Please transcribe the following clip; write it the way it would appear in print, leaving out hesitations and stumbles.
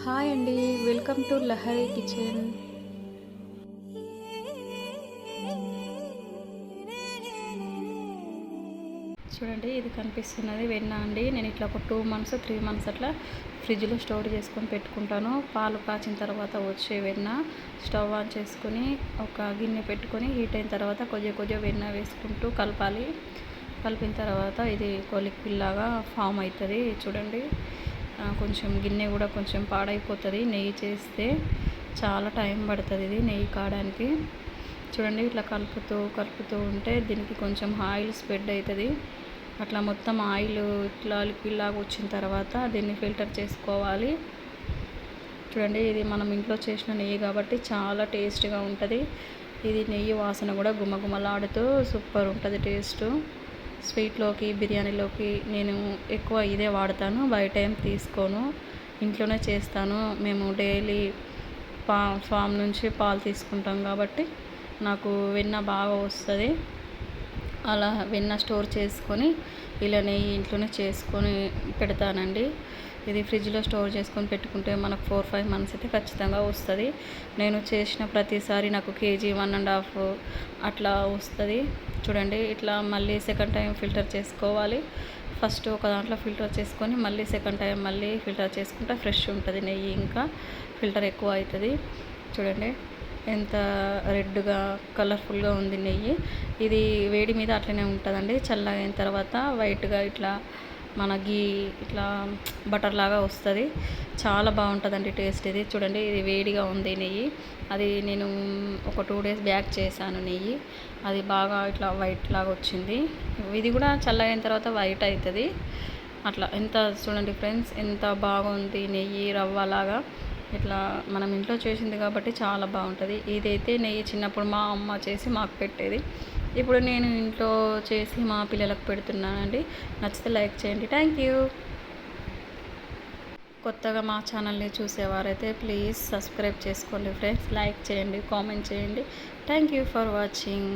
Hi అండి, welcome to Lahari kitchen. చూడండి, ఇది కనిపిస్తున్నది వెన్న అండి. నేను ఇట్లా ఒక 2 months 3 months అట్లా ఫ్రిడ్జ్లో స్టోర్ చేసుకొని పెట్టుకుంటాను. పాలు కాచిన తర్వాత వచ్చే వెన్న స్టవ్ ఆన్ చేసుకొని ఒక గిన్నె పెట్టుకొని హీట్ అయిన తర్వాత కొద్దిగా వెన్న వేసుకుంటూ కలపాలి. కలిపిన తర్వాత ఇది లిక్విడ్ లాగా ఫామ్ అవుతుంది. చూడండి, కొంచెం గిన్నె కూడా కొంచెం పాడైపోతుంది. నెయ్యి చేస్తే చాలా టైం పడుతుంది ఇది నెయ్యి కాయడానికి. చూడండి, ఇట్లా కలుపుతూ ఉంటే దీనికి కొంచెం ఆయిల్ స్ప్రెడ్ అవుతుంది. అట్లా మొత్తం ఆయిల్ ఇట్లా లిక్విడ్ లాగా వచ్చిన తర్వాత దీన్ని ఫిల్టర్ చేసుకోవాలి. చూడండి, ఇది మనం ఇంట్లో చేసిన నెయ్యి కాబట్టి చాలా టేస్ట్గా ఉంటుంది. ఇది నెయ్యి వాసన కూడా గుమగుమలాడుతూ సూపర్ ఉంటుంది టేస్ట్. స్వీట్లోకి బిర్యానీలోకి నేను ఎక్కువ ఇదే వాడతాను. బయట ఏం తీసుకోను, ఇంట్లోనే చేస్తాను. మేము డైలీ ఫామ్ నుంచి పాలు తీసుకుంటాం కాబట్టి నాకు వెన్న బాగా వస్తుంది. అలా వెన్న స్టోర్ చేసుకొని ఇలా నెయ్యి ఇంట్లోనే చేసుకొని పెడతానండి. ఇది ఫ్రిడ్జ్లో స్టోర్ చేసుకొని పెట్టుకుంటే మనకు 4-5 months అయితే ఖచ్చితంగా వస్తుంది. నేను చేసిన ప్రతిసారి నాకు 1.5 kg అట్లా వస్తుంది. చూడండి, ఇట్లా మళ్ళీ సెకండ్ టైం ఫిల్టర్ చేసుకోవాలి. ఫస్ట్ ఒక దాంట్లో ఫిల్టర్ చేసుకొని మళ్ళీ సెకండ్ టైం మళ్ళీ ఫిల్టర్ చేసుకుంటే ఫ్రెష్ ఉంటుంది నెయ్యి, ఇంకా ఫిల్టర్ ఎక్కువ అవుతుంది. చూడండి, ఎంత రెడ్గా కలర్ఫుల్గా ఉంది నెయ్యి. ఇది వేడి మీద అట్లనే ఉంటుందండి. చల్లగా అయిన తర్వాత వైట్గా ఇట్లా మన గీ ఇట్లా బటర్ లాగా వస్తుంది. చాలా బాగుంటుందండి టేస్ట్ ఇది. చూడండి, ఇది వేడిగా ఉంది నెయ్యి. అది నేను ఒక 2 days బ్యాక్ చేశాను నెయ్యి. అది బాగా ఇట్లా వైట్ లాగా వచ్చింది. ఇది కూడా చల్లగా అయిన తర్వాత వైట్ అవుతుంది. అట్లా చూడండి ఫ్రెండ్స్, ఎంత బాగుంది నెయ్యి రవ్వలాగా. ఇట్లా మనం ఇంట్లో చేసింది కాబట్టి చాలా బాగుంటుంది. ఇదైతే నెయ్యి చిన్నప్పుడు మా అమ్మ చేసి మాకు పెట్టేది. ఇప్పుడు నేను ఇంట్లో చేసి మా పిల్లలకు పెడుతున్నానండి. నచ్చితే లైక్ చేయండి. Thank you. కొత్తగా మా ఛానల్ని చూసేవారైతే ప్లీజ్ సబ్స్క్రైబ్ చేసుకోండి ఫ్రెండ్స్. లైక్ చేయండి, కామెంట్ చేయండి. Thank you for watching.